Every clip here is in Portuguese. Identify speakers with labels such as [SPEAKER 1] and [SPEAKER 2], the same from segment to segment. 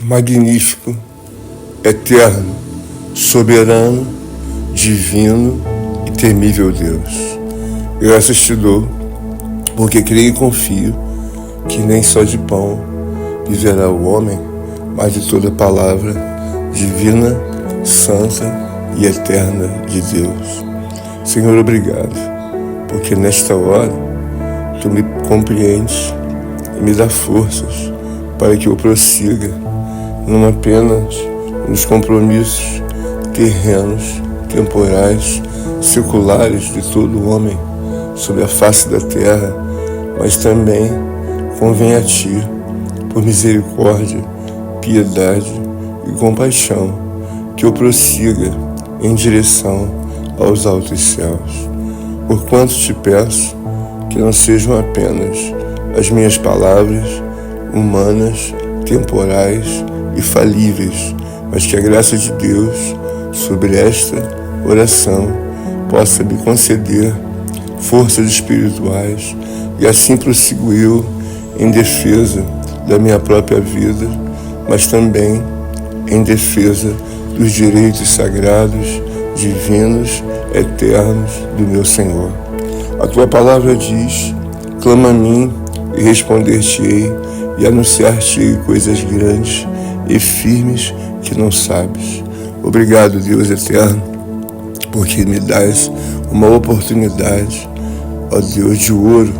[SPEAKER 1] magnífico, eterno, soberano, divino e temível Deus. Graças te dou, porque creio e confio que nem só de pão viverá o homem, mas de toda palavra divina, santa e eterna de Deus. Senhor, obrigado, porque nesta hora tu me compreendes e me dá forças para que eu prossiga, não apenas nos compromissos terrenos, temporais, seculares de todo homem sobre a face da terra, mas também convém a ti, por misericórdia, piedade e compaixão, que eu prossiga em direção aos altos céus. Porquanto te peço que não sejam apenas as minhas palavras humanas, temporais e falíveis, mas que a graça de Deus sobre esta oração possa me conceder forças espirituais e assim prossigo eu em defesa da minha própria vida, mas também em defesa dos direitos sagrados, divinos, eternos do meu Senhor. A tua palavra diz: clama a mim e responder-te-ei e anunciar-te-ei coisas grandes e firmes que não sabes. Obrigado, Deus eterno, porque me dás uma oportunidade, ó Deus de ouro,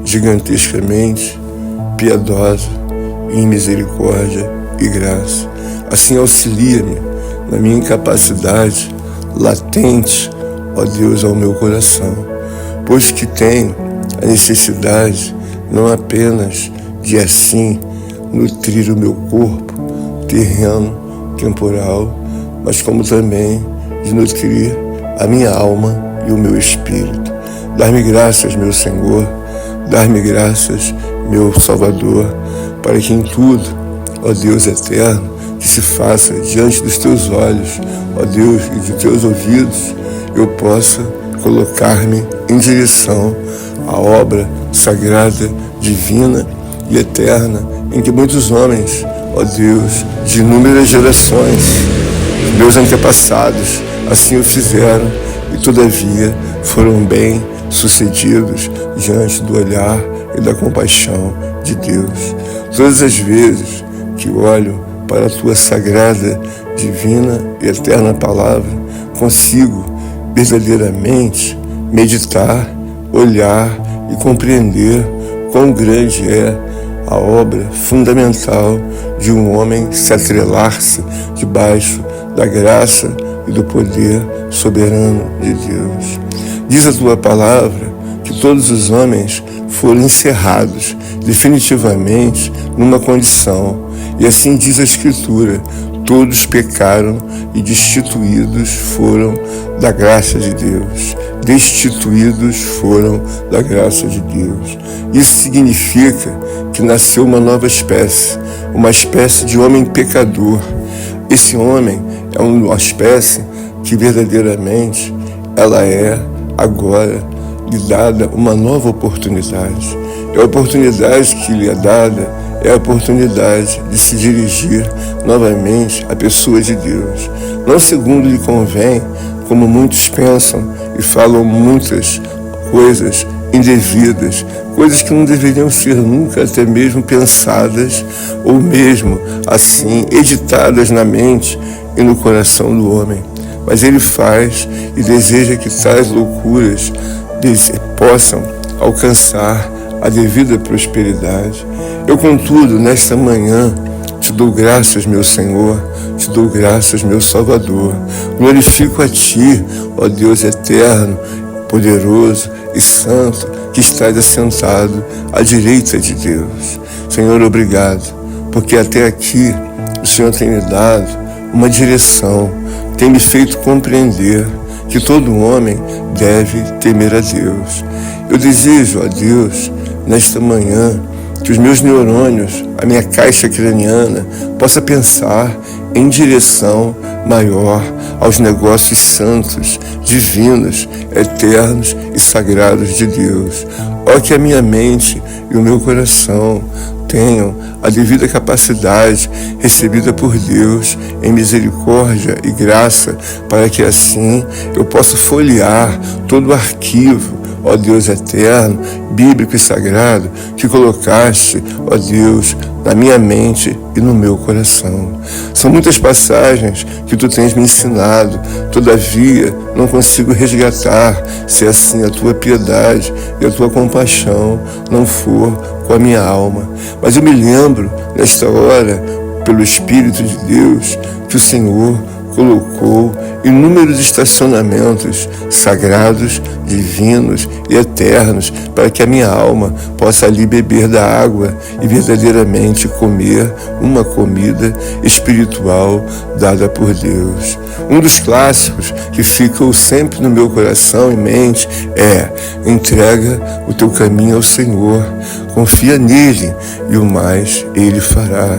[SPEAKER 1] gigantescamente piedosa, em misericórdia e graça. Assim auxilia-me na minha incapacidade latente, ó Deus, ao meu coração, pois que tenho a necessidade não apenas de assim nutrir o meu corpo terreno, temporal, mas como também de nutrir a minha alma e o meu espírito. Dar-me graças, meu Senhor, dar-me graças, meu Salvador, para que em tudo, ó Deus eterno, que se faça diante dos teus olhos, ó Deus, e dos teus ouvidos, eu possa colocar-me em direção à obra sagrada, divina e eterna, em que muitos homens, ó Deus, de inúmeras gerações, meus antepassados, assim o fizeram e todavia foram bem sucedidos diante do olhar e da compaixão de Deus. Todas as vezes que olho para a tua sagrada, divina e eterna palavra, consigo verdadeiramente meditar, olhar e compreender quão grande é a obra fundamental de um homem se atrelar-se debaixo da graça e do poder soberano de Deus. Diz a tua palavra que todos os homens foram encerrados definitivamente numa condição, e assim diz a Escritura: todos pecaram e destituídos foram da graça de Deus. Destituídos foram da graça de Deus. Isso significa que nasceu uma nova espécie, uma espécie de homem pecador. Esse homem é uma espécie que verdadeiramente ela é agora lhe dada uma nova oportunidade. E a oportunidade que lhe é dada é a oportunidade de se dirigir novamente à pessoa de Deus. Não segundo lhe convém, como muitos pensam e falam muitas coisas indevidas, coisas que não deveriam ser nunca até mesmo pensadas ou mesmo assim editadas na mente e no coração do homem. Mas ele faz e deseja que tais loucuras possam alcançar a devida prosperidade. Eu, contudo, nesta manhã, te dou graças, meu Senhor, te dou graças, meu Salvador. Glorifico a ti, ó Deus eterno, poderoso e santo, que estás assentado à direita de Deus. Senhor, obrigado, porque até aqui o Senhor tem me dado uma direção, tem me feito compreender que todo homem deve temer a Deus. Eu desejo a Deus, nesta manhã, que os meus neurônios, a minha caixa craniana, possa pensar em direção maior aos negócios santos, divinos, eternos e sagrados de Deus. Ó, que a minha mente e o meu coração tenham a devida capacidade recebida por Deus em misericórdia e graça, para que assim eu possa folhear todo o arquivo, ó Deus eterno, bíblico e sagrado, que colocaste, ó Deus, na minha mente e no meu coração. São muitas passagens que tu tens me ensinado, todavia não consigo resgatar, se assim a tua piedade e a tua compaixão não for com a minha alma. Mas eu me lembro, nesta hora, pelo Espírito de Deus, que o Senhor colocou inúmeros estacionamentos sagrados, divinos e eternos, para que a minha alma possa ali beber da água e verdadeiramente comer uma comida espiritual dada por Deus. Um dos clássicos que ficou sempre no meu coração e mente é: entrega o teu caminho ao Senhor, confia nele e o mais ele fará.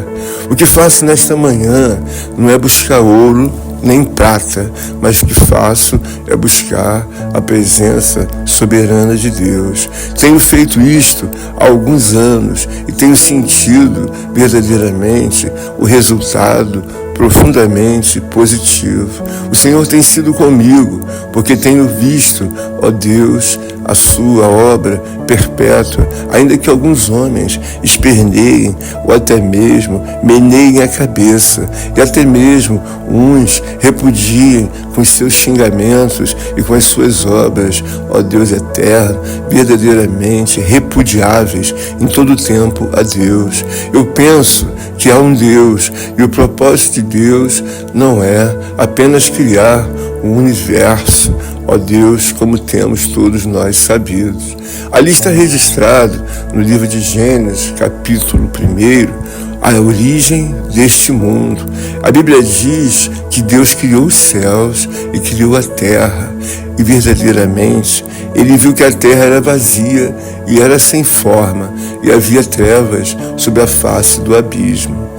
[SPEAKER 1] O que faço nesta manhã não é buscar ouro nem prata, mas o que faço é buscar a presença soberana de Deus. Tenho feito isto há alguns anos e tenho sentido verdadeiramente o resultado profundamente positivo. O Senhor tem sido comigo, porque tenho visto, ó Deus, a sua obra perpétua, ainda que alguns homens esperneiem ou até mesmo meneiem a cabeça, e até mesmo uns repudiem com os seus xingamentos e com as suas obras, ó Deus eterno, verdadeiramente repudiáveis em todo o tempo a Deus. Eu penso que há um Deus, e o propósito de Deus não é apenas criar um universo, ó Deus, como temos todos nós sabidos. Ali está registrado no livro de Gênesis, capítulo 1, a origem deste mundo. A Bíblia diz que Deus criou os céus e criou a terra, e verdadeiramente ele viu que a terra era vazia e era sem forma, e havia trevas sobre a face do abismo.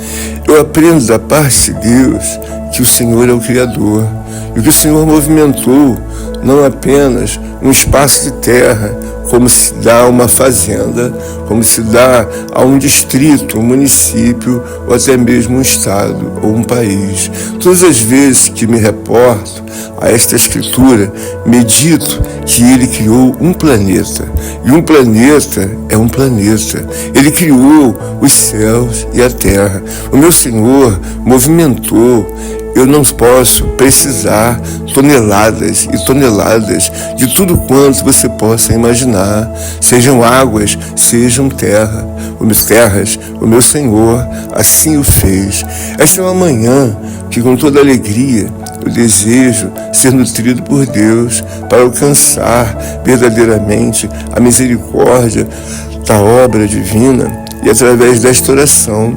[SPEAKER 1] Eu aprendo da parte de Deus que o Senhor é o Criador, e que o Senhor movimentou não apenas um espaço de terra, como se dá a uma fazenda, como se dá a um distrito, um município, ou até mesmo um estado ou um país. Todas as vezes que me reporto a esta escritura, medito que ele criou um planeta, e um planeta é um planeta. Ele criou os céus e a terra. O meu Senhor movimentou. Eu não posso precisar toneladas e toneladas de tudo quanto você possa imaginar, sejam águas, sejam terras. O meu Senhor assim o fez. Esta é uma manhã que, com toda alegria, eu desejo ser nutrido por Deus para alcançar verdadeiramente a misericórdia da obra divina, e através desta oração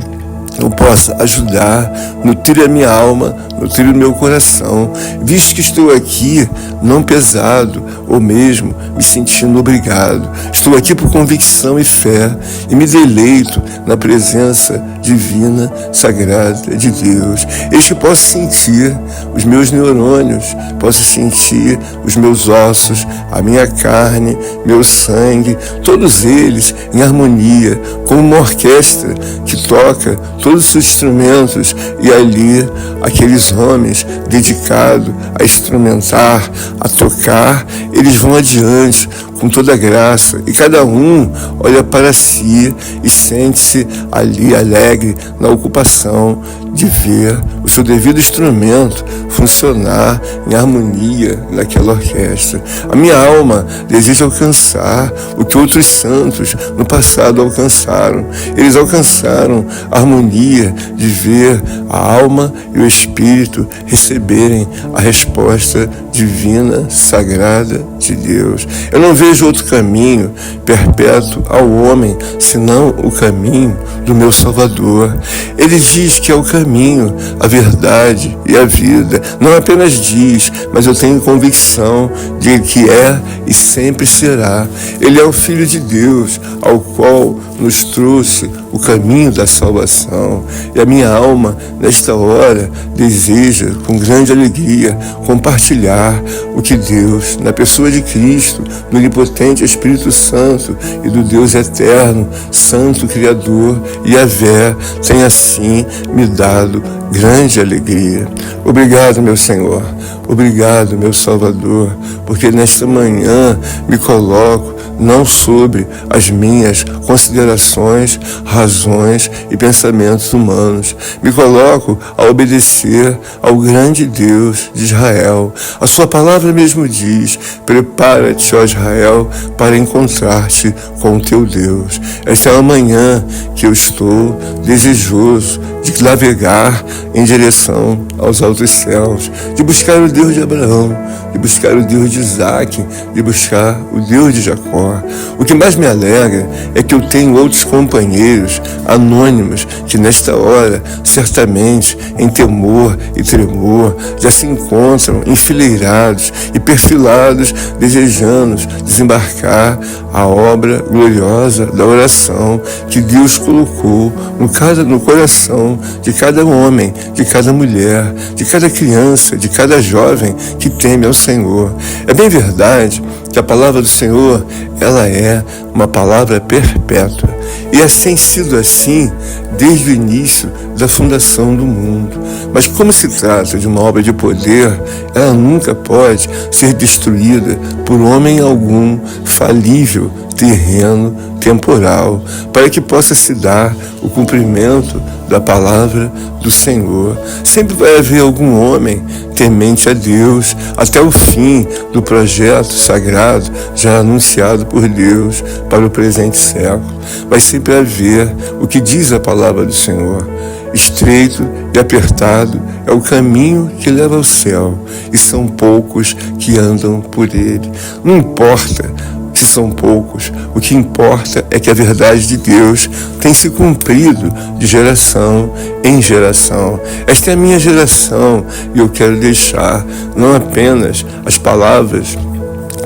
[SPEAKER 1] eu possa ajudar, nutrir a minha alma, nutrir o meu coração, visto que estou aqui não pesado ou mesmo me sentindo obrigado. Estou aqui por convicção e fé e me deleito na presença divina, sagrada de Deus. Eis que posso sentir os meus neurônios, posso sentir os meus ossos, a minha carne, meu sangue, todos eles em harmonia, como uma orquestra que toca todos os instrumentos, e ali aqueles homens dedicados a instrumentar, a tocar, eles vão adiante com toda a graça, e cada um olha para si e sente-se ali alegre na ocupação de ver o seu devido instrumento funcionar em harmonia naquela orquestra. A minha alma deseja alcançar o que outros santos no passado alcançaram. Eles alcançaram a harmonia de ver a alma e o espírito receberem a resposta divina, sagrada de Deus. Eu não vejo outro caminho perpétuo ao homem senão o caminho do meu Salvador. Ele diz que é o caminho, a verdade e a vida. Não apenas diz, mas eu tenho convicção de que é e sempre será. Ele é o Filho de Deus, ao qual nos trouxe o caminho da salvação. E a minha alma, nesta hora, deseja, com grande alegria, compartilhar o que Deus, na pessoa de Cristo, do onipotente Espírito Santo e do Deus eterno, Santo Criador, Yahvé, tem assim me dado grande alegria. Obrigado, meu Senhor. Obrigado, meu Salvador, porque nesta manhã me coloco não sobre as minhas considerações, razões e pensamentos humanos. Me coloco a obedecer ao grande Deus de Israel. A sua palavra mesmo diz: prepara-te, ó Israel, para encontrar-te com o teu Deus. Esta é a manhã que eu estou desejoso de navegar em direção aos altos céus, de buscar o Deus de Abraão, de buscar o Deus de Isaac, de buscar o Deus de Jacó. O que mais me alegra é que eu tenho outros companheiros anônimos que nesta hora, certamente, em temor e tremor, já se encontram enfileirados e perfilados, desejando desembarcar a obra gloriosa da oração que Deus colocou no coração de cada homem, de cada mulher, de cada criança, de cada jovem que teme ao Senhor. É bem verdade que a palavra do Senhor, ela é uma palavra perpétua. E tem sido assim desde o início da fundação do mundo. Mas como se trata de uma obra de poder, ela nunca pode ser destruída por homem algum falível, terreno, temporal, para que possa se dar o cumprimento da palavra do Senhor. Sempre vai haver algum homem temente a Deus até o fim do projeto sagrado já anunciado por Deus para o presente século. Vai sempre haver o que diz a palavra do Senhor: estreito e apertado é o caminho que leva ao céu, e são poucos que andam por ele. Não importa se são poucos, o que importa é que a verdade de Deus tem se cumprido de geração em geração. Esta é a minha geração e eu quero deixar não apenas as palavras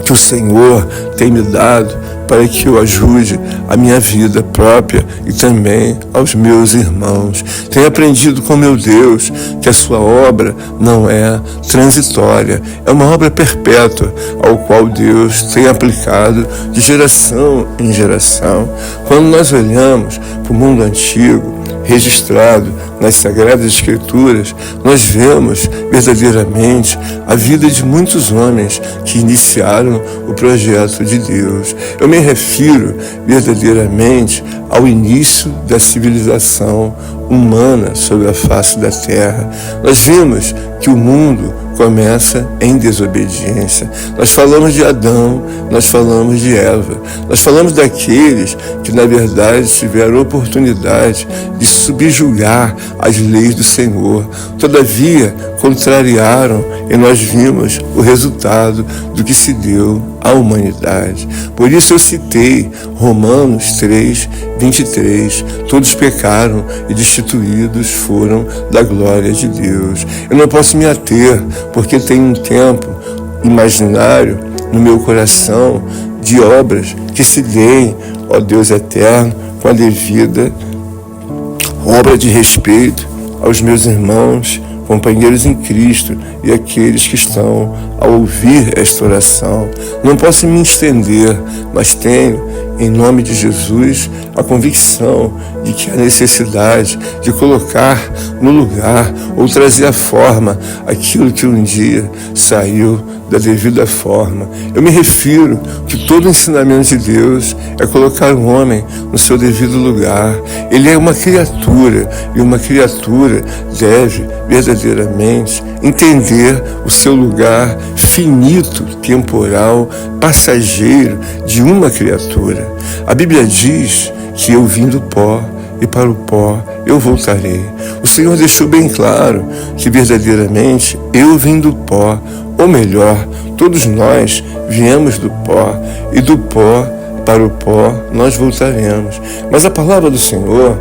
[SPEAKER 1] que o Senhor tem me dado para que eu ajude a minha vida própria e também aos meus irmãos. Tenho aprendido com meu Deus que a sua obra não é transitória, é uma obra perpétua, ao qual Deus tem aplicado de geração em geração. Quando nós olhamos para o mundo antigo, registrado nas Sagradas Escrituras, nós vemos verdadeiramente a vida de muitos homens que iniciaram o projeto de Deus. Eu me refiro verdadeiramente ao início da civilização humana sobre a face da terra. Nós vimos que o mundo começa em desobediência. Nós falamos de Adão, nós falamos de Eva, nós falamos daqueles que na verdade tiveram oportunidade de subjugar as leis do Senhor. Todavia, contrariaram e nós vimos o resultado do que se deu à humanidade. Por isso eu citei Romanos 3, 23. Todos pecaram e destituídos foram da glória de Deus. Eu não posso me ater, porque tem um tempo imaginário no meu coração de obras que se deem, ó Deus eterno, com a devida obra de respeito aos meus irmãos, companheiros em Cristo e aqueles que estão a ouvir esta oração. Não posso me estender, mas tenho, em nome de Jesus, a convicção de que a necessidade de colocar no lugar ou trazer à forma aquilo que um dia saiu da devida forma. Eu me refiro que todo o ensinamento de Deus é colocar o homem no seu devido lugar. Ele é uma criatura e uma criatura deve verdadeiramente entender o seu lugar finito, temporal, passageiro de uma criatura. A Bíblia diz que eu vim do pó e para o pó eu voltarei. O Senhor deixou bem claro que verdadeiramente eu vim do pó, ou melhor, todos nós viemos do pó, e do pó para o pó nós voltaremos. Mas a palavra do Senhor,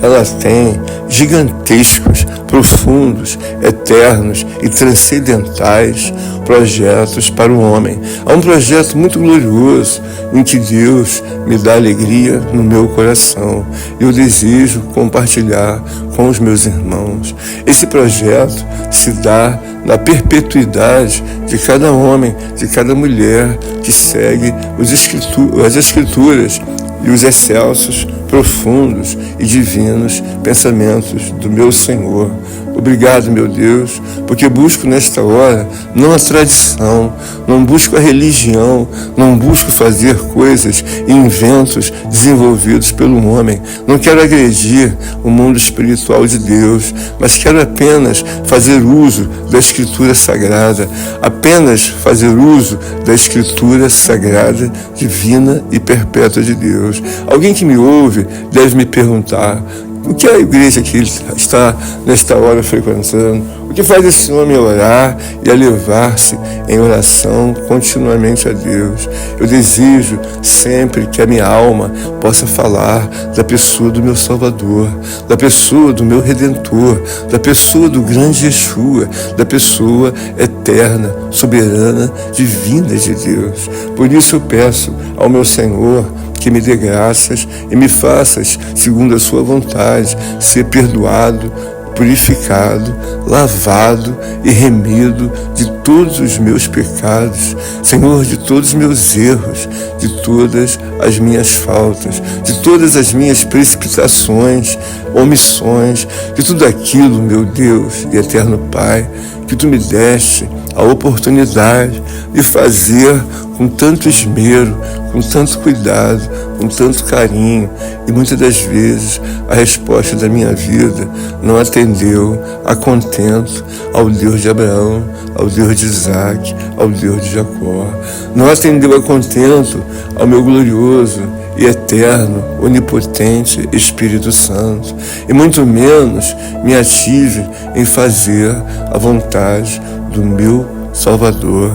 [SPEAKER 1] ela tem gigantescos, profundos, eternos e transcendentais projetos para o homem. Há um projeto muito glorioso em que Deus me dá alegria no meu coração. Eu desejo compartilhar com os meus irmãos. Esse projeto se dá na perpetuidade de cada homem, de cada mulher que segue as Escrituras e os excelsos, profundos e divinos pensamentos do meu Senhor. Obrigado, meu Deus, porque busco nesta hora não a tradição, não busco a religião, não busco fazer coisas e inventos desenvolvidos pelo homem. Não quero agredir o mundo espiritual de Deus, mas quero apenas fazer uso da Escritura Sagrada, apenas fazer uso da Escritura Sagrada, divina e perpétua de Deus. Alguém que me ouve deve me perguntar: o que a igreja que está nesta hora frequentando? O que faz esse homem orar e elevar-se em oração continuamente a Deus? Eu desejo sempre que a minha alma possa falar da pessoa do meu Salvador, da pessoa do meu Redentor, da pessoa do grande Yeshua, da pessoa eterna, soberana, divina de Deus. Por isso eu peço ao meu Senhor que me dê graças e me faças, segundo a sua vontade, ser perdoado, purificado, lavado e remido de todos os meus pecados, Senhor, de todos os meus erros, de todas as minhas faltas, de todas as minhas precipitações, omissões, de tudo aquilo, meu Deus e eterno Pai, que Tu me deste a oportunidade de fazer com tanto esmero, com tanto cuidado, com tanto carinho, e muitas das vezes a resposta da minha vida não atendeu a contento ao Deus de Abraão, ao Deus de Isaac, ao Deus de Jacó. Não atendeu a contento ao meu glorioso e eterno, onipotente Espírito Santo, e muito menos me ative em fazer a vontade do meu Salvador.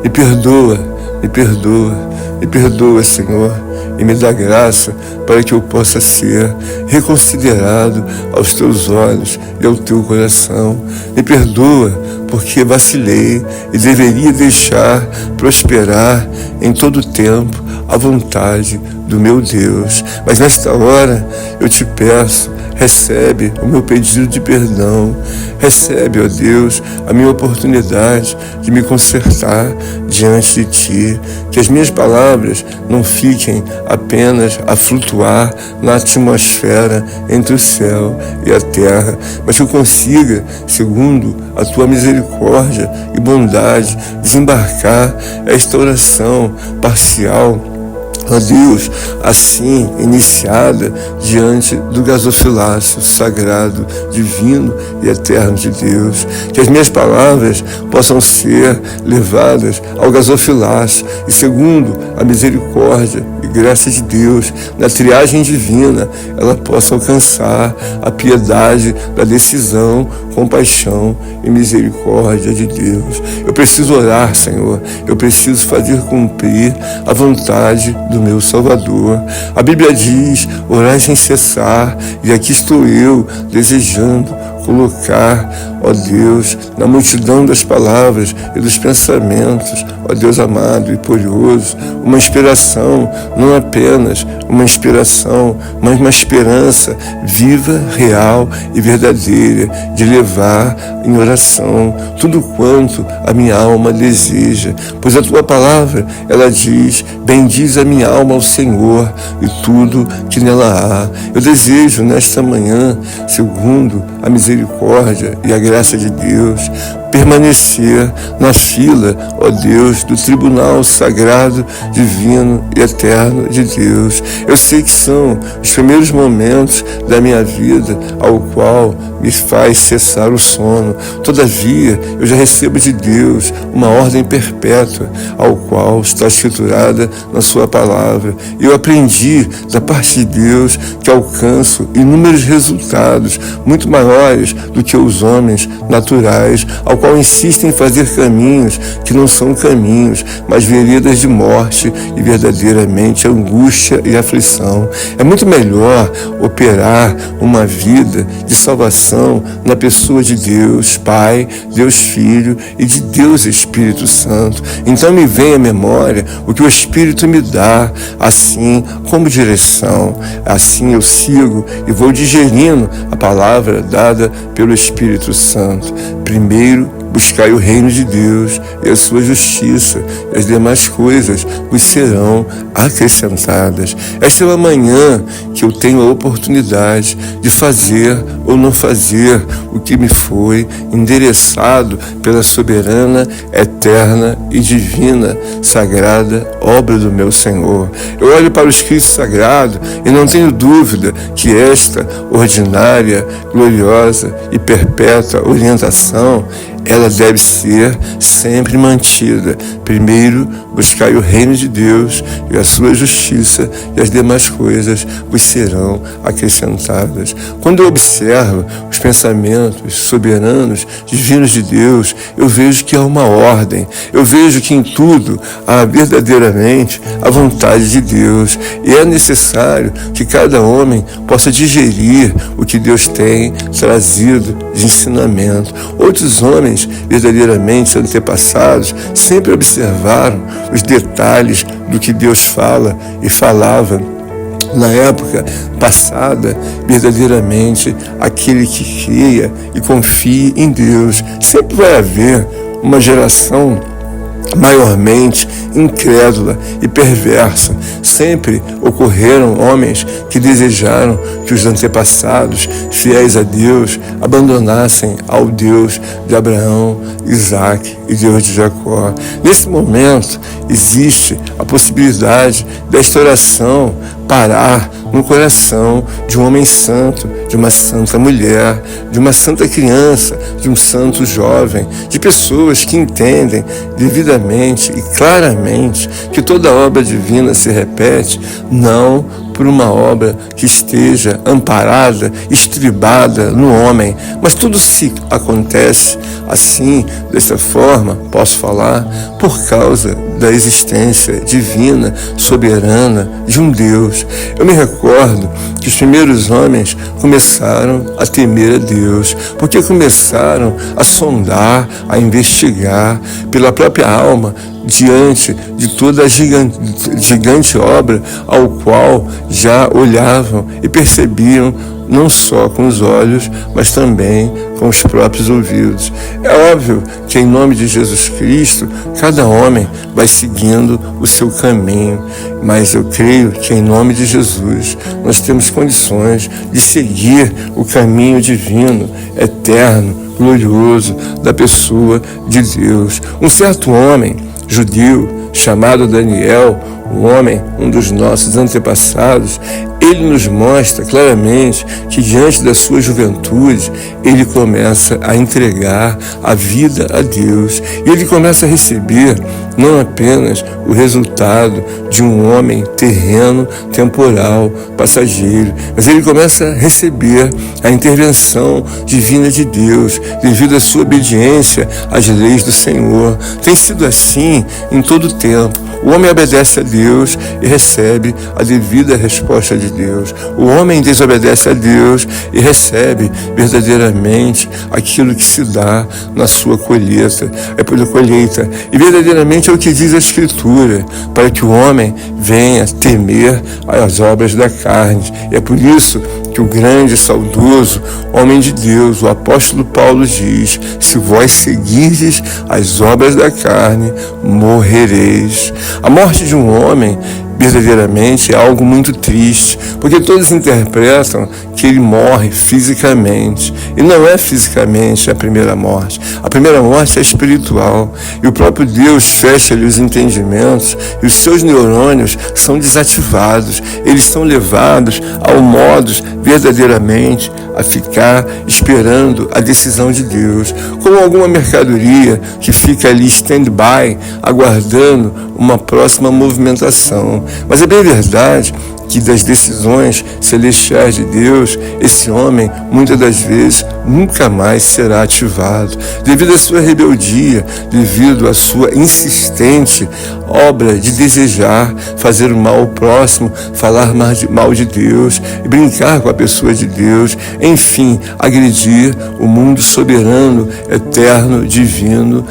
[SPEAKER 1] Me perdoa, me perdoa, me perdoa, Senhor, e me dá graça para que eu possa ser reconsiderado aos Teus olhos e ao Teu coração. Me perdoa porque vacilei e deveria deixar prosperar em todo tempo a vontade do meu Deus. Mas nesta hora eu te peço, recebe o meu pedido de perdão, recebe, ó Deus, a minha oportunidade de me consertar diante de Ti, que as minhas palavras não fiquem apenas a flutuar na atmosfera entre o céu e a terra, mas que eu consiga, segundo a Tua misericórdia e bondade, desembarcar esta oração parcial, ó Deus, assim iniciada diante do gasofilácio sagrado, divino e eterno de Deus. Que as minhas palavras possam ser levadas ao gasofilácio e, segundo a misericórdia e graça de Deus, na triagem divina, ela possa alcançar a piedade da decisão, compaixão e misericórdia de Deus. Eu preciso orar, Senhor, eu preciso fazer cumprir a vontade do meu Salvador. A Bíblia diz: orai sem cessar, e aqui estou eu desejando colocar, ó Deus, na multidão das palavras e dos pensamentos, ó Deus amado e poderoso, uma inspiração, não apenas uma inspiração, mas uma esperança viva, real e verdadeira, de levar em oração tudo quanto a minha alma deseja, pois a Tua palavra, ela diz: bendiz a minha alma ao Senhor e tudo que nela há. Eu desejo nesta manhã, segundo a misericórdia e a graça de Deus, permanecer na fila, ó Deus, do tribunal sagrado, divino e eterno de Deus. Eu sei que são os primeiros momentos da minha vida ao qual me faz cessar o sono. Todavia, eu já recebo de Deus uma ordem perpétua, ao qual está escriturada na Sua palavra. Eu aprendi da parte de Deus que alcanço inúmeros resultados muito maiores do que os homens naturais qual insiste em fazer caminhos que não são caminhos, mas veredas de morte e verdadeiramente angústia e aflição. É muito melhor operar uma vida de salvação na pessoa de Deus Pai, Deus Filho e de Deus Espírito Santo. Então me vem à memória o que o Espírito me dá, assim como direção. Assim eu sigo e vou digerindo a palavra dada pelo Espírito Santo. Primeiro, buscai o reino de Deus e a sua justiça, e as demais coisas vos serão acrescentadas. Esta é uma manhã que eu tenho a oportunidade de fazer ou não fazer o que me foi endereçado pela soberana, eterna e divina, sagrada obra do meu Senhor. Eu olho para o Escrito Sagrado e não tenho dúvida que esta ordinária, gloriosa e perpétua orientação ela deve ser sempre mantida. Primeiro, buscai o reino de Deus e a sua justiça, e as demais coisas vos serão acrescentadas. Quando eu observo os pensamentos soberanos, divinos de Deus, eu vejo que há uma ordem. Eu vejo que em tudo há verdadeiramente a vontade de Deus. E é necessário que cada homem possa digerir o que Deus tem trazido de ensinamento. Outros homens verdadeiramente antepassados sempre observaram os detalhes do que Deus fala e falava. Na época passada, verdadeiramente, aquele que creia e confie em Deus, sempre vai haver uma geração maiormente incrédula e perversa. Sempre ocorreram homens que desejaram que os antepassados, fiéis a Deus, abandonassem ao Deus de Abraão, Isaque e Deus de Jacó. Nesse momento, existe a possibilidade desta oração parar no coração de um homem santo, de uma santa mulher, de uma santa criança, de um santo jovem, de pessoas que entendem devidamente e claramente que toda obra divina se repete não por uma obra que esteja amparada, estribada no homem, mas tudo se acontece assim, dessa forma, posso falar, por causa da existência divina, soberana de um Deus. Eu me recordo que os primeiros homens começaram a temer a Deus, porque começaram a sondar, a investigar pela própria alma, diante de toda a gigante obra ao qual já olhavam e percebiam não só com os olhos, mas também com os próprios ouvidos. É óbvio que em nome de Jesus Cristo, cada homem vai seguindo o seu caminho, mas eu creio que em nome de Jesus nós temos condições de seguir o caminho divino, eterno, glorioso da pessoa de Deus. Um certo homem judeu chamado Daniel, um dos nossos antepassados, ele nos mostra claramente que diante da sua juventude, ele começa a entregar a vida a Deus. E ele começa a receber não apenas o resultado de um homem terreno, temporal, passageiro, mas ele começa a receber a intervenção divina de Deus, devido à sua obediência às leis do Senhor. Tem sido assim em todo o tempo. O homem obedece a Deus e recebe a devida resposta de Deus. O homem desobedece a Deus e recebe verdadeiramente aquilo que se dá na sua colheita. É pela colheita. E verdadeiramente é o que diz a Escritura, para que o homem venha temer as obras da carne. E é por isso que o grande e saudoso homem de Deus, o apóstolo Paulo, diz: se vós seguirdes as obras da carne, morrereis. A morte de um homem verdadeiramente é algo muito triste, porque todos interpretam que ele morre fisicamente, e não é fisicamente a primeira morte. A primeira morte é espiritual, e o próprio Deus fecha-lhe os entendimentos, e os seus neurônios são desativados, eles são levados ao modo verdadeiramente a ficar esperando a decisão de Deus, como alguma mercadoria que fica ali stand-by, aguardando uma próxima movimentação. Mas é bem verdade que das decisões celestiais de Deus, esse homem, muitas das vezes, nunca mais será ativado, devido à sua rebeldia, devido à sua insistente obra de desejar fazer o mal ao próximo, falar mal de Deus, brincar com a pessoa de Deus, enfim, agredir o mundo soberano, eterno, divino,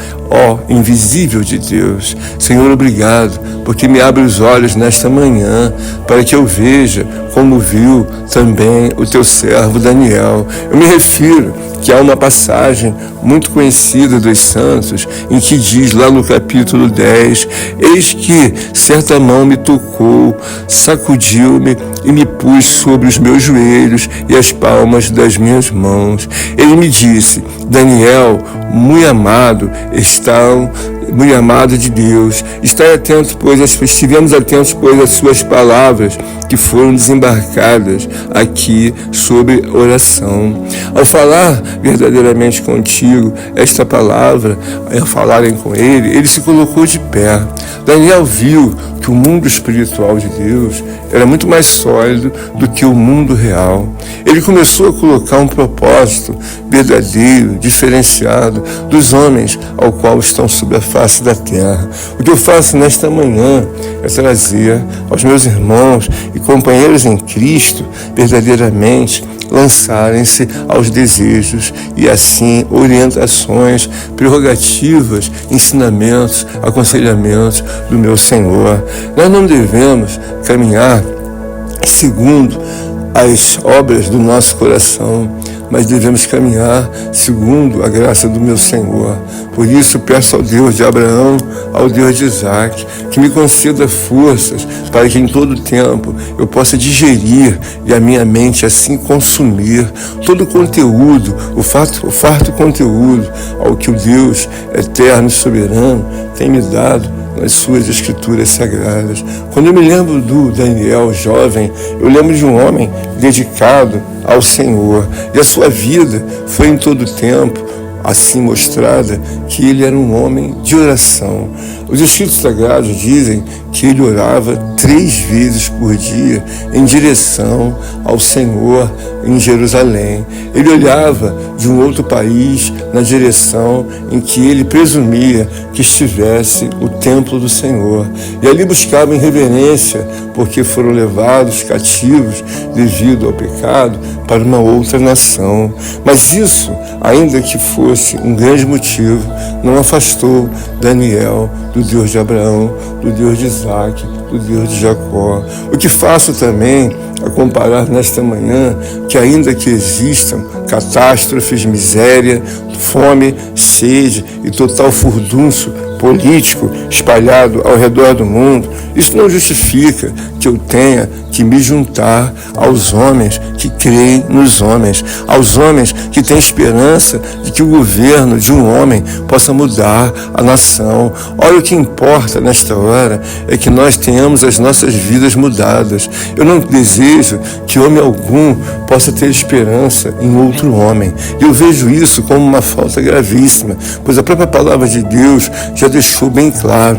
[SPEAKER 1] invisível de Deus. Senhor, obrigado, porque me abre os olhos nesta manhã, para que eu veja como viu também o teu servo Daniel. Eu me refiro que há uma passagem muito conhecida dos santos, em que diz lá no capítulo 10, eis que certa mão me tocou, sacudiu-me e me pus sobre os meus joelhos e as palmas das minhas mãos. Ele me disse, Daniel, muito amado de Deus, estivemos atentos, pois, às suas palavras que foram desembarcadas aqui sobre oração. Ao falar verdadeiramente contigo, esta palavra, ao falarem com ele se colocou de pé. Daniel viu que o mundo espiritual de Deus era muito mais sólido do que o mundo real. Ele começou a colocar um propósito verdadeiro, diferenciado dos homens ao qual estão sobre a face da terra. O que eu faço nesta manhã é trazer aos meus irmãos e companheiros em Cristo verdadeiramente lançarem-se aos desejos e assim orientações, prerrogativas, ensinamentos, aconselhamentos do meu Senhor. Nós não devemos caminhar segundo as obras do nosso coração, mas devemos caminhar segundo a graça do meu Senhor. Por isso peço ao Deus de Abraão, ao Deus de Isaac, que me conceda forças para que em todo tempo eu possa digerir e a minha mente assim consumir todo o conteúdo, o farto conteúdo ao que o Deus eterno e soberano tem me dado nas suas escrituras sagradas. Quando eu me lembro do Daniel jovem, eu lembro de um homem dedicado ao Senhor, e a sua vida foi em todo tempo assim mostrada que ele era um homem de oração. Os Escritos Sagrados dizem que ele orava 3 vezes por dia em direção ao Senhor em Jerusalém. Ele olhava de um outro país na direção em que ele presumia que estivesse o templo do Senhor. E ali buscava em reverência, porque foram levados cativos devido ao pecado para uma outra nação. Mas isso, ainda que fosse um grande motivo, não afastou Daniel do Deus de Abraão, do Deus de Isaac, do Deus de Jacó. O que faço também a comparar nesta manhã, que ainda que existam catástrofes, miséria, fome, sede e total furdunço político espalhado ao redor do mundo, isso não justifica que eu tenha que me juntar aos homens que creem nos homens, aos homens que têm esperança de que o governo de um homem possa mudar a nação. Olha, o que importa nesta hora é que nós tenhamos as nossas vidas mudadas. Eu não desejo que homem algum possa ter esperança em outro homem. Eu vejo isso como uma falta gravíssima, pois a própria palavra de Deus já deixou bem claro: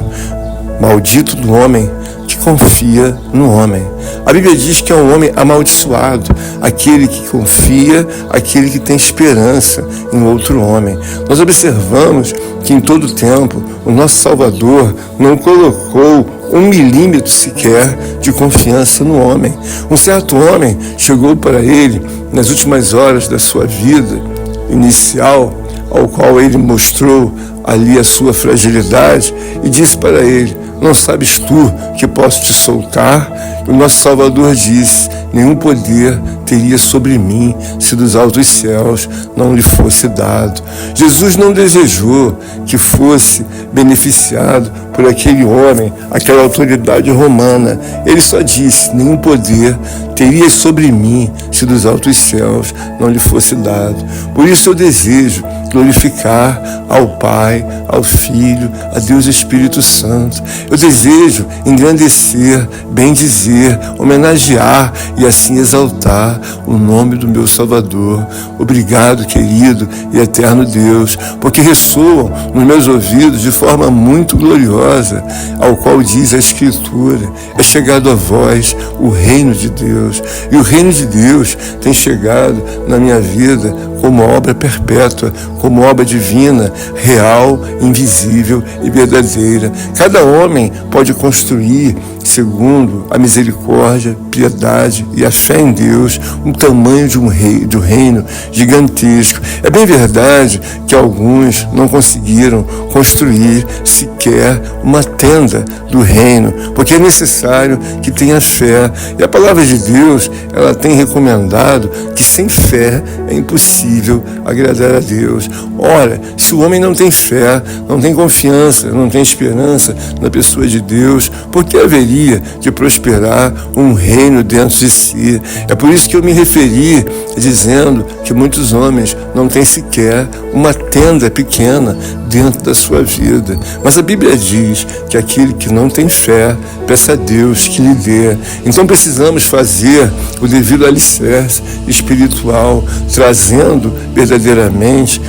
[SPEAKER 1] maldito do homem que confia no homem. A Bíblia diz que é um homem amaldiçoado, aquele que confia, aquele que tem esperança em outro homem. Nós observamos que em todo tempo o nosso Salvador não colocou 1 milímetro sequer de confiança no homem. Um certo homem chegou para ele nas últimas horas da sua vida inicial, ao qual ele mostrou ali a sua fragilidade e disse para ele: não sabes tu que posso te soltar? O nosso Salvador disse: nenhum poder teria sobre mim se dos altos céus não lhe fosse dado. Jesus não desejou que fosse beneficiado por aquele homem, aquela autoridade romana. Ele só disse: nenhum poder teria sobre mim se dos altos céus não lhe fosse dado. Por isso eu desejo glorificar ao Pai, ao Filho, a Deus Espírito Santo. Eu desejo engrandecer, bendizer, homenagear e assim exaltar o nome do meu Salvador. Obrigado, querido e eterno Deus, porque ressoam nos meus ouvidos de forma muito gloriosa, ao qual diz a Escritura: é chegado a vós o reino de Deus. E o reino de Deus tem chegado na minha vida como obra perpétua, como obra divina, real, invisível e verdadeira. Cada homem pode construir, segundo a misericórdia, piedade e a fé em Deus, um tamanho de um reino gigantesco. É bem verdade que alguns não conseguiram construir sequer uma tenda do reino, porque é necessário que tenha fé. E a palavra de Deus, ela tem recomendado que sem fé é impossível agradar a Deus. Ora, se o homem não tem fé, não tem confiança, não tem esperança na pessoa de Deus, por que haveria de prosperar um reino dentro de si? É por isso que eu me referi dizendo que muitos homens não têm sequer uma tenda pequena dentro da sua vida. Mas a Bíblia diz que aquele que não tem fé, peça a Deus que lhe dê. Então precisamos fazer o devido alicerce espiritual, trazendo verdadeiramente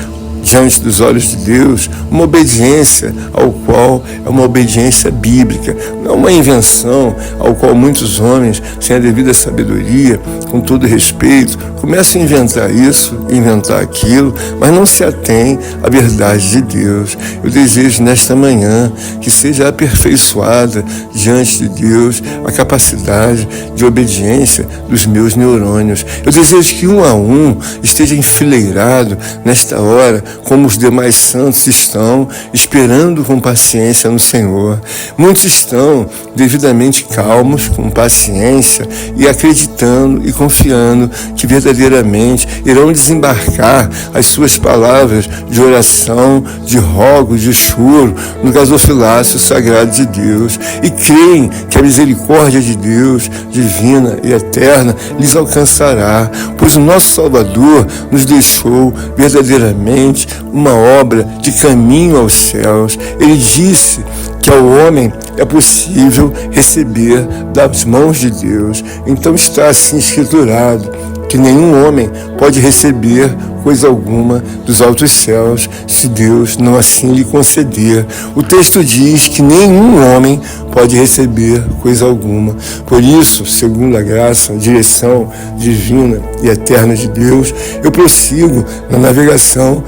[SPEAKER 1] diante dos olhos de Deus uma obediência ao qual é uma obediência bíblica, não uma invenção ao qual muitos homens, sem a devida sabedoria, com todo respeito, começam a inventar isso, inventar aquilo, mas não se atém à verdade de Deus. Eu desejo nesta manhã que seja aperfeiçoada diante de Deus a capacidade de obediência dos meus neurônios. Eu desejo que um a um esteja enfileirado nesta hora, como os demais santos estão, esperando com paciência no Senhor. Muitos estão devidamente calmos, com paciência e acreditando e confiando que verdadeiramente irão desembarcar as suas palavras de oração, de rogo, de choro no gasofilácio sagrado de Deus, e creem que a misericórdia de Deus, divina e eterna, lhes alcançará, pois o nosso Salvador nos deixou verdadeiramente uma obra de caminho aos céus. Ele disse que ao homem é possível receber das mãos de Deus. Então está assim escriturado que nenhum homem pode receber coisa alguma dos altos céus, se Deus não assim lhe conceder. O texto diz que nenhum homem pode receber coisa alguma. Por isso, segundo a graça, a direção divina e eterna de Deus, eu prossigo na navegação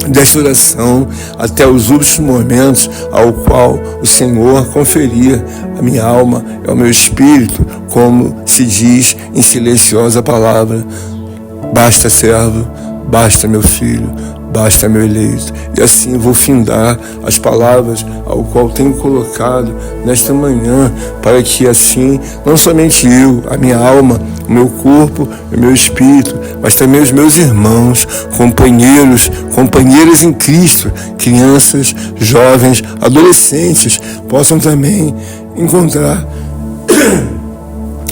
[SPEAKER 1] desta oração até os últimos momentos ao qual o Senhor conferia a minha alma e ao meu espírito, como se diz em silenciosa palavra: basta, servo, basta, meu filho, basta, meu eleito. E assim vou findar as palavras ao qual tenho colocado nesta manhã, para que assim, não somente eu, a minha alma, o meu corpo, o meu espírito, mas também os meus irmãos, companheiros, companheiras em Cristo, crianças, jovens, adolescentes, possam também encontrar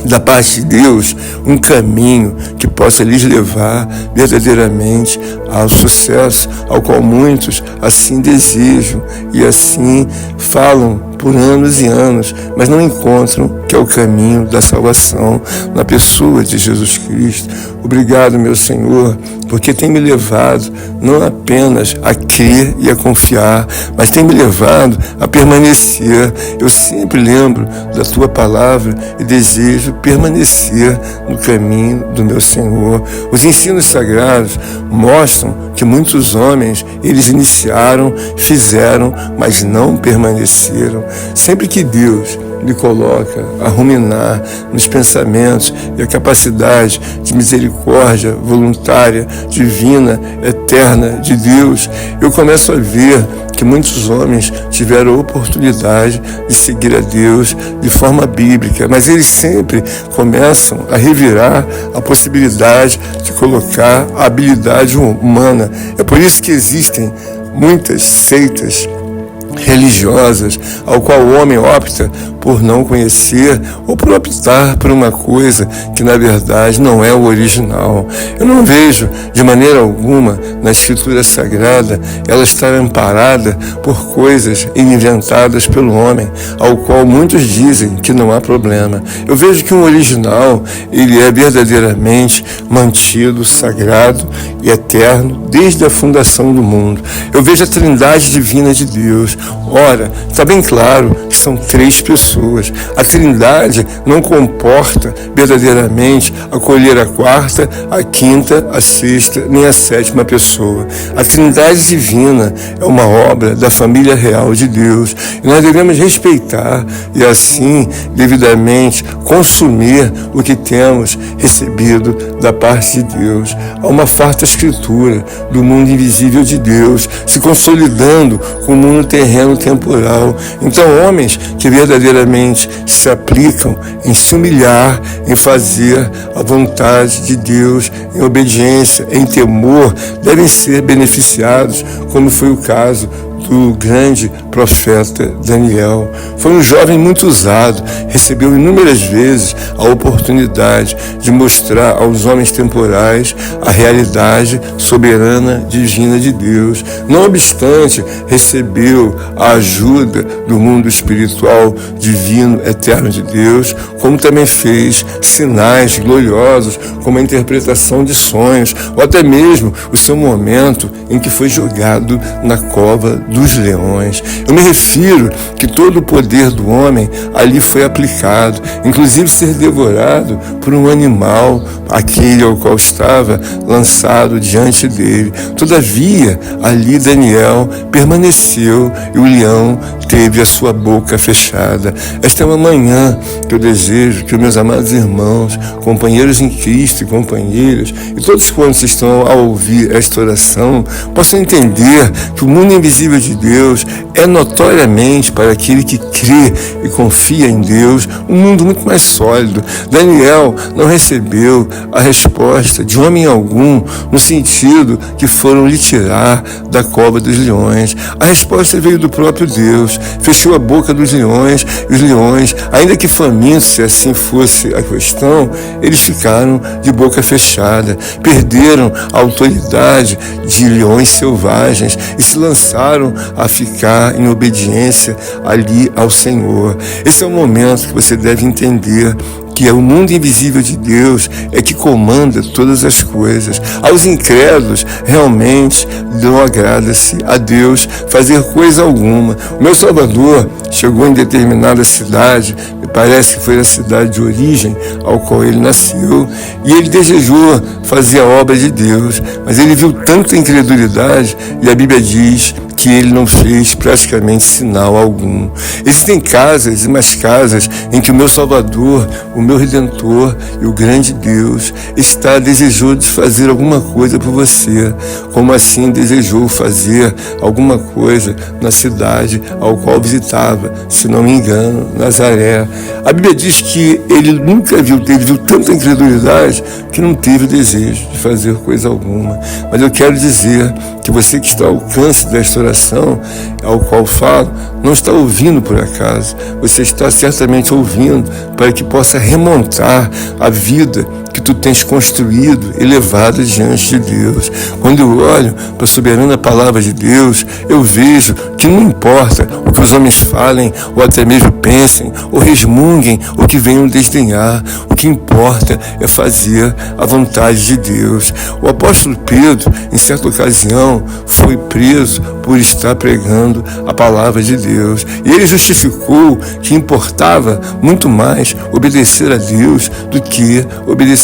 [SPEAKER 1] da parte de Deus um caminho que possa lhes levar verdadeiramente ao sucesso, ao qual muitos assim desejam e assim falam por anos e anos, mas não encontram, que é o caminho da salvação na pessoa de Jesus Cristo. Obrigado, meu Senhor, porque tem me levado não apenas a crer e a confiar, mas tem me levado a permanecer. Eu sempre lembro da Tua palavra e desejo permanecer no caminho do meu Senhor. Os ensinos sagrados mostram que muitos homens, eles iniciaram, fizeram, mas não permaneceram. Sempre que Deus me coloca a ruminar nos pensamentos e a capacidade de misericórdia voluntária, divina, eterna de Deus, eu começo a ver que muitos homens tiveram a oportunidade de seguir a Deus de forma bíblica, mas eles sempre começam a revirar a possibilidade de colocar a habilidade humana. É por isso que existem muitas seitas religiosas, ao qual o homem opta por não conhecer ou por optar por uma coisa que na verdade não é o original. Eu não vejo de maneira alguma na Escritura Sagrada ela estar amparada por coisas inventadas pelo homem, ao qual muitos dizem que não há problema. Eu vejo que o original, ele é verdadeiramente mantido, sagrado e eterno desde a fundação do mundo. Eu vejo a trindade divina de Deus. Ora, está bem claro que são 3 pessoas. A trindade não comporta verdadeiramente acolher a 4ª, a 5ª, a 6ª, nem a 7ª pessoa. A trindade divina é uma obra da família real de Deus. E nós devemos respeitar e assim, devidamente, consumir o que temos recebido da parte de Deus. Há uma farta escritura do mundo invisível de Deus se consolidando com o mundo terreno temporal. Então, homens que verdadeiramente se aplicam em se humilhar, em fazer a vontade de Deus, em obediência, em temor, devem ser beneficiados, como foi o caso do grande profeta Daniel. Foi um jovem muito usado, recebeu inúmeras vezes a oportunidade de mostrar aos homens temporais a realidade soberana, divina de Deus. Não obstante, recebeu a ajuda do mundo espiritual, divino, eterno de Deus, como também fez sinais gloriosos, como a interpretação de sonhos, ou até mesmo o seu momento em que foi jogado na cova dos leões. Eu me refiro que todo o poder do homem ali foi aplicado, inclusive ser devorado por um animal, aquele ao qual estava lançado diante dele. Todavia, ali Daniel permaneceu e o leão teve a sua boca fechada. Esta é uma manhã que eu desejo que meus amados irmãos, companheiros em Cristo e companheiras, e todos quantos estão a ouvir esta oração, possam entender que o mundo invisível de Deus é notoriamente para aquele que crê e confia em Deus, um mundo muito mais sólido. Daniel não recebeu a resposta de homem algum, no sentido que foram lhe tirar da cova dos leões. A resposta veio do próprio Deus, fechou a boca dos leões, e os leões, ainda que famintos, se assim fosse a questão, eles ficaram de boca fechada, perderam a autoridade de leões selvagens e se lançaram a ficar em obediência ali ao Senhor. Esse é o momento que você deve entender que é o mundo invisível de Deus é que comanda todas as coisas. Aos incrédulos, realmente não agrada-se a Deus fazer coisa alguma. O meu Salvador chegou em determinada cidade, me parece que foi a cidade de origem ao qual ele nasceu, e ele desejou fazer a obra de Deus, mas ele viu tanta incredulidade, e a Bíblia diz que ele não fez praticamente sinal algum. Existem casas e mais casas em que o meu Salvador, o meu Redentor e o grande Deus está desejoso de fazer alguma coisa por você, como assim desejou fazer alguma coisa na cidade ao qual visitava, se não me engano, Nazaré. A Bíblia diz que ele nunca viu, ele viu tanta incredulidade que não teve o desejo de fazer coisa alguma. Mas eu quero dizer que você que está ao alcance desta oração, ao qual falo, não está ouvindo por acaso. Você está certamente ouvindo para que possa remontar a vida que tu tens construído, elevada diante de Deus. Quando eu olho para a soberana palavra de Deus, eu vejo que não importa o que os homens falem, ou até mesmo pensem, ou resmunguem, ou que venham desdenhar. O que importa é fazer a vontade de Deus. O apóstolo Pedro, em certa ocasião, foi preso por estar pregando a palavra de Deus. E ele justificou que importava muito mais obedecer a Deus do que obedecer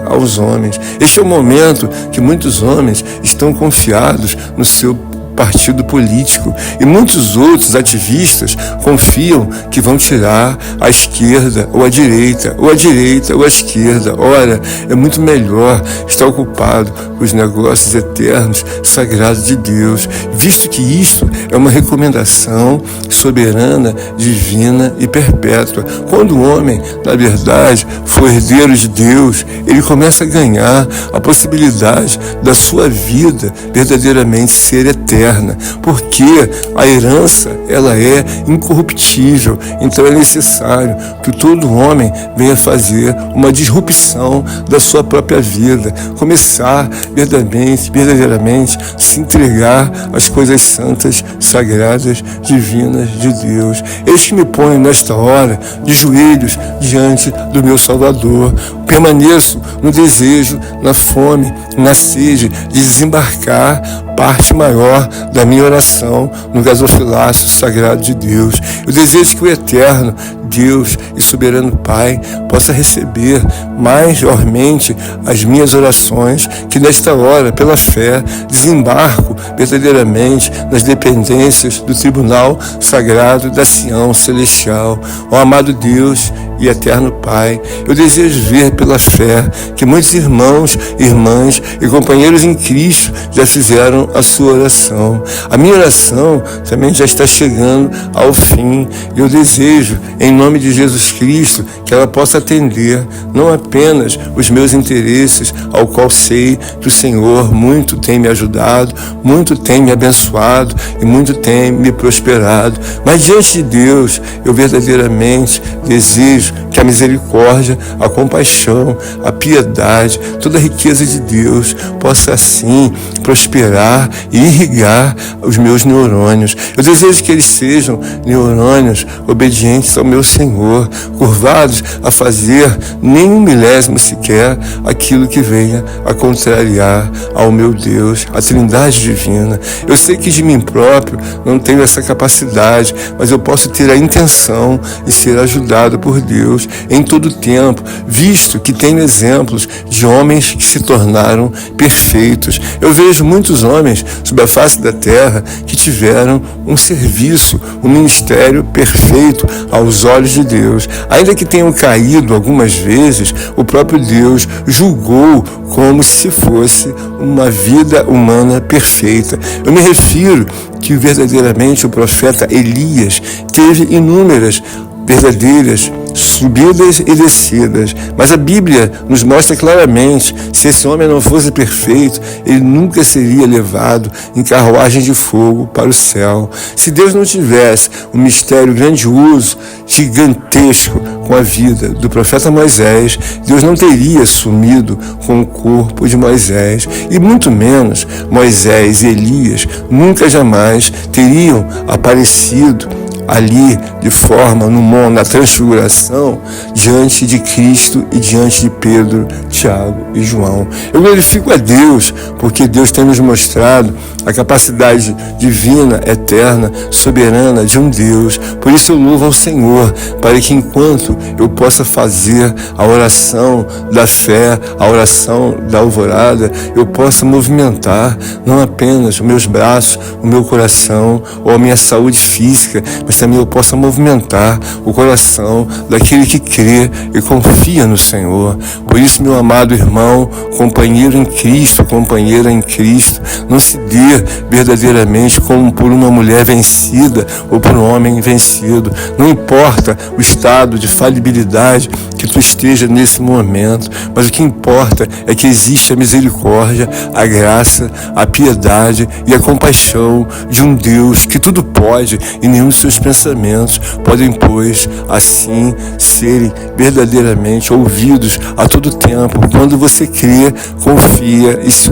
[SPEAKER 1] aos homens. Este é o momento que muitos homens estão confiados no seu partido político, e muitos outros ativistas confiam que vão tirar a esquerda ou a direita, ou a direita ou a esquerda. Ora, é muito melhor estar ocupado com os negócios eternos, sagrados de Deus, visto que isso é uma recomendação soberana, divina e perpétua. Quando o homem, na verdade, for herdeiro de Deus, ele começa a ganhar a possibilidade da sua vida verdadeiramente ser eterna. eterna, porque a herança, ela é incorruptível. Então é necessário que todo homem venha fazer uma disrupção da sua própria vida, começar verdadeiramente se entregar às coisas santas, sagradas, divinas de Deus. Eis que me ponho nesta hora de joelhos diante do meu Salvador. Permaneço no desejo, na fome, na sede de desembarcar parte maior da minha oração no gasofilácio sagrado de Deus. Eu desejo que o eterno Deus e soberano Pai possa receber maiormente as minhas orações, que nesta hora, pela fé, desembarco verdadeiramente nas dependências do tribunal sagrado da Sião celestial. Ó amado Deus e eterno Pai, eu desejo ver pela fé que muitos irmãos, irmãs e companheiros em Cristo já fizeram a sua oração. A minha oração também já está chegando ao fim. Eu desejo, em nome de Jesus Cristo, que ela possa atender não apenas os meus interesses, ao qual sei que o Senhor muito tem me ajudado, muito tem me abençoado e muito tem me prosperado, mas diante de Deus eu verdadeiramente desejo que a misericórdia, a compaixão, a piedade, toda a riqueza de Deus possa assim prosperar e irrigar os meus neurônios. Eu desejo que eles sejam neurônios obedientes ao meu Senhor, curvados a fazer nem um milésimo sequer aquilo que venha a contrariar ao meu Deus, a Trindade divina. Eu sei que de mim próprio não tenho essa capacidade, mas eu posso ter a intenção de ser ajudado por Deus em todo tempo, visto que tenho exemplos de homens que se tornaram perfeitos. Eu vejo muitos homens sobre a face da terra que tiveram um serviço, um ministério perfeito aos olhos de Deus. Ainda que tenham caído algumas vezes, o próprio Deus julgou como se fosse uma vida humana perfeita. Eu me refiro que verdadeiramente o profeta Elias teve inúmeras verdadeiras subidas e descidas, mas a Bíblia nos mostra claramente, se esse homem não fosse perfeito, ele nunca seria levado em carruagem de fogo para o céu. Se Deus não tivesse um mistério grandioso, gigantesco com a vida do profeta Moisés, Deus não teria sumido com o corpo de Moisés, e muito menos Moisés e Elias nunca jamais teriam aparecido ali de forma na transfiguração diante de Cristo e diante de Pedro, Tiago e João. Eu glorifico a Deus porque Deus tem nos mostrado a capacidade divina, eterna, soberana de um Deus. Por isso eu louvo ao Senhor, para que enquanto eu possa fazer a oração da fé, a oração da alvorada, eu possa movimentar não apenas os meus braços, o meu coração ou a minha saúde física, mas também eu possa movimentar o coração daquele que crê e confia no Senhor. Por isso, meu amado irmão, companheiro em Cristo, companheira em Cristo, não se dê verdadeiramente como por uma mulher vencida ou por um homem vencido. Não importa o estado de falibilidade que tu esteja nesse momento, mas o que importa é que existe a misericórdia, a graça, a piedade e a compaixão de um Deus que tudo pode e nenhum dos seus pensamentos podem, pois, assim serem verdadeiramente ouvidos a todo tempo, quando você crê, confia e se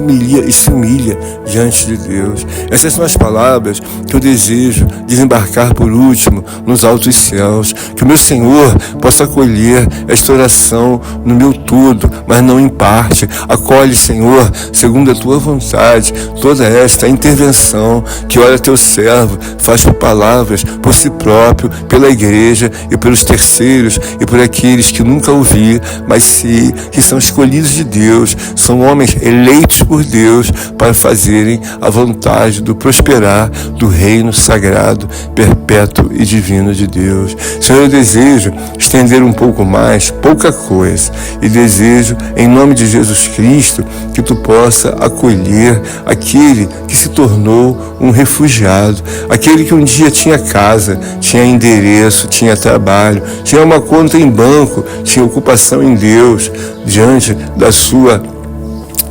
[SPEAKER 1] humilha diante de Deus. Essas são as palavras que eu desejo desembarcar por último nos altos céus, que o meu Senhor possa acolher esta oração no meu todo, mas não em parte. Acolhe, Senhor, segundo a tua vontade, toda esta intervenção que, ora, teu servo faz por palavras, por si próprio, pela igreja e pelos terceiros e por aqueles que nunca ouvi, mas sei que são escolhidos de Deus, são homens eleitos por Deus para fazerem a vontade do prosperar do reino sagrado, perpétuo e divino de Deus. Senhor, eu desejo estender um pouco mais, pouca coisa, e desejo, em nome de Jesus Cristo, que tu possa acolher aquele que se tornou um refugiado, aquele que um dia tinha casa, tinha endereço, tinha trabalho, tinha uma conta em banco, tinha ocupação em Deus, diante da sua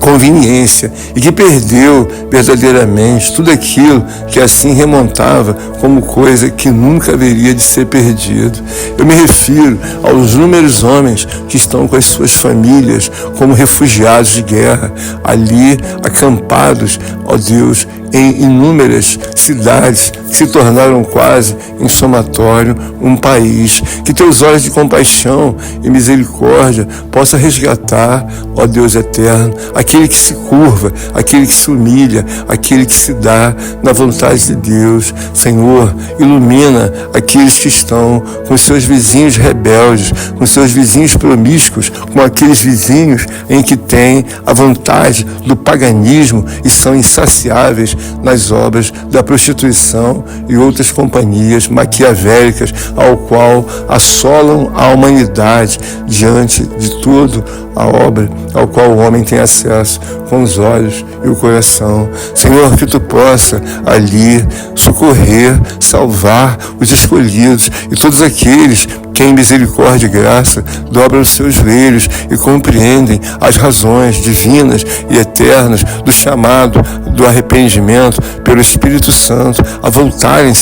[SPEAKER 1] conveniência e que perdeu verdadeiramente tudo aquilo que assim remontava como coisa que nunca haveria de ser perdido. Eu me refiro aos inúmeros homens que estão com as suas famílias como refugiados de guerra, ali acampados, ó Deus, em inúmeras cidades que se tornaram quase, em somatório, um país. Que teus olhos de compaixão e misericórdia possa resgatar, ó Deus eterno, aquele que se curva, aquele que se humilha, aquele que se dá na vontade de Deus. Senhor, ilumina aqueles que estão com seus vizinhos rebeldes, com seus vizinhos promíscuos, com aqueles vizinhos em que têm a vontade do paganismo e são insaciáveis nas obras da prostituição e outras companhias maquiavélicas ao qual assolam a humanidade diante de tudo a obra ao qual o homem tem acesso com os olhos e o coração. Senhor, que tu possa ali socorrer, salvar os escolhidos e todos aqueles que em misericórdia e graça dobram os seus joelhos e compreendem as razões divinas e eternas do chamado, do arrependimento pelo Espírito Santo a voltarem-se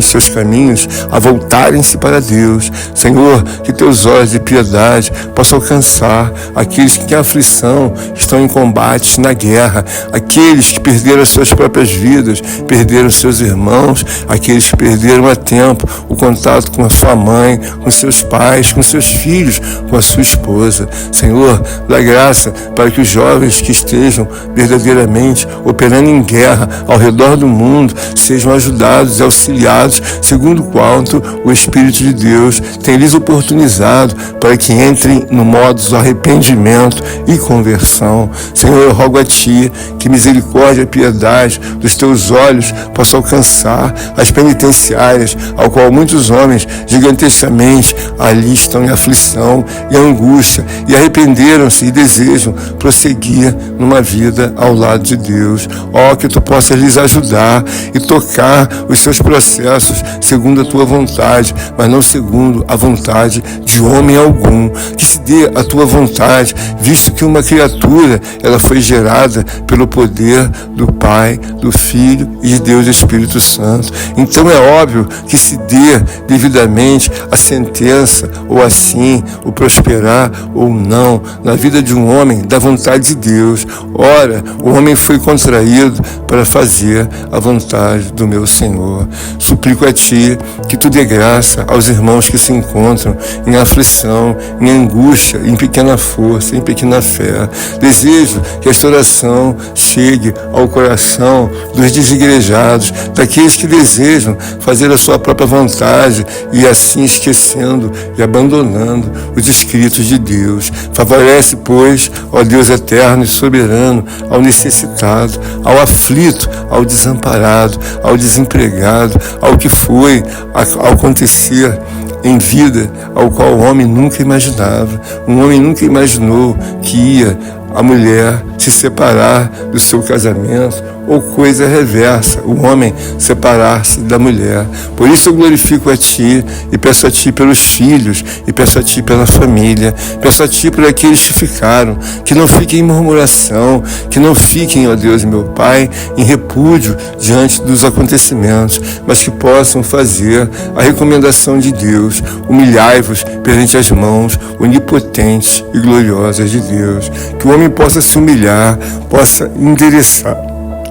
[SPEAKER 1] seus caminhos, a voltarem-se para Deus. Senhor, que teus olhos de piedade possam alcançar aqueles que em aflição estão em combates na guerra, aqueles que perderam as suas próprias vidas, perderam seus irmãos, aqueles que perderam a tempo o contato com a sua mãe, com seus pais, com seus filhos, com a sua esposa. Senhor, dá graça para que os jovens que estejam verdadeiramente operando em guerra ao redor do mundo sejam ajudados e auxiliados segundo quanto o Espírito de Deus tem lhes oportunizado para que entrem no modo do arrependimento e conversão. Senhor, eu rogo a Ti que misericórdia e piedade dos Teus olhos possam alcançar as penitenciárias ao qual muitos homens gigantescamente ali estão em aflição e angústia e arrependeram-se e desejam prosseguir numa vida ao lado de Deus. Ó, que Tu possas lhes ajudar e tocar os seus processos segundo a Tua vontade, mas não segundo a vontade de homem algum. Que se dê a Tua vontade, visto que uma criatura, ela foi gerada pelo poder do Pai, do Filho e de Deus Espírito Santo. Então é óbvio que se dê devidamente a sentença, ou assim, o prosperar ou não, na vida de um homem da vontade de Deus. Ora, o homem foi contraído para fazer a vontade do meu Senhor. Suplico a Ti que Tu dê graça aos irmãos que se encontram em aflição, em angústia, em pequena força, em pequena fé. Desejo que esta oração chegue ao coração dos desigrejados, daqueles que desejam fazer a sua própria vontade e assim esquecendo e abandonando os escritos de Deus. Favorece, pois, ó Deus eterno e soberano, ao necessitado, ao aflito, ao desamparado, ao desempregado, ao que foi a acontecer em vida, ao qual o homem nunca imaginava. Um homem nunca imaginou que ia a mulher se separar do seu casamento, ou coisa reversa, o homem separar-se da mulher. Por isso eu glorifico a Ti e peço a Ti pelos filhos, e peço a Ti pela família, peço a Ti por aqueles que ficaram, que não fiquem em murmuração, que não fiquem, ó Deus meu Pai, em repúdio diante dos acontecimentos, mas que possam fazer a recomendação de Deus. Humilhai-vos perante as mãos onipotentes e gloriosas de Deus. Que o homem possa se humilhar, possa endereçar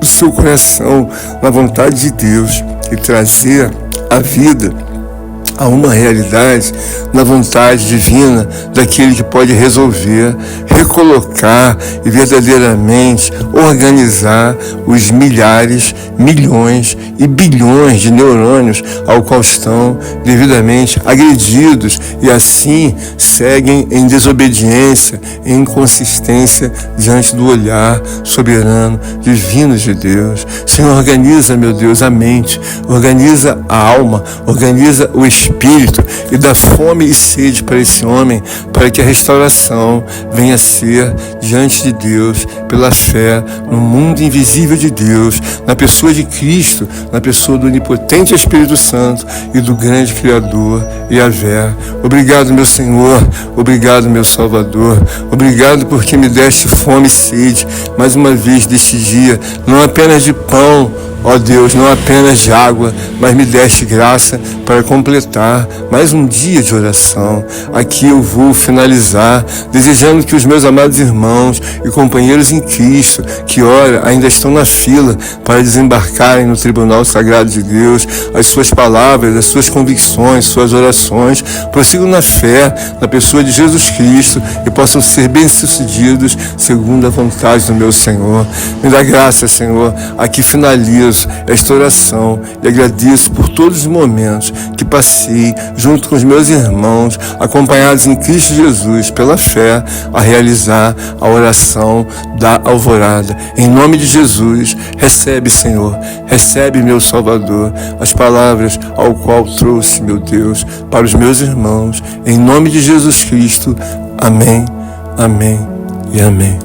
[SPEAKER 1] o seu coração na vontade de Deus e trazer a vida a uma realidade na vontade divina daquele que pode resolver, recolocar e verdadeiramente organizar os milhares, milhões e bilhões de neurônios ao qual estão devidamente agredidos e assim seguem em desobediência, em inconsistência diante do olhar soberano, divino de Deus. Senhor, organiza, meu Deus, a mente, organiza a alma, organiza o espírito e dá fome e sede para esse homem, para que a restauração venha a ser diante de Deus, pela fé no mundo invisível de Deus, na pessoa de Cristo, na pessoa do onipotente Espírito Santo e do grande Criador, Yahvé. Obrigado, meu Senhor, obrigado, meu Salvador, obrigado porque me deste fome e sede, mais uma vez deste dia, não apenas de pão, ó Deus, não apenas de água, mas me deste graça para completar mais um dia de oração. Aqui eu vou finalizar, desejando que os meus amados irmãos e companheiros em Cristo, que ora, ainda estão na fila para desembarcarem no tribunal sagrado de Deus, as suas palavras, as suas convicções, suas orações, prossigam na fé, na pessoa de Jesus Cristo e possam ser bem-sucedidos segundo a vontade do meu Senhor. Me dá graça, Senhor. Aqui finalizo esta oração e agradeço por todos os momentos que passei junto com os meus irmãos, acompanhados em Cristo Jesus pela fé, a realizar a oração da alvorada. Em nome de Jesus, recebe, Senhor, recebe, meu Salvador, as palavras ao qual trouxe, meu Deus, para os meus irmãos. Em nome de Jesus Cristo, amém, amém e amém.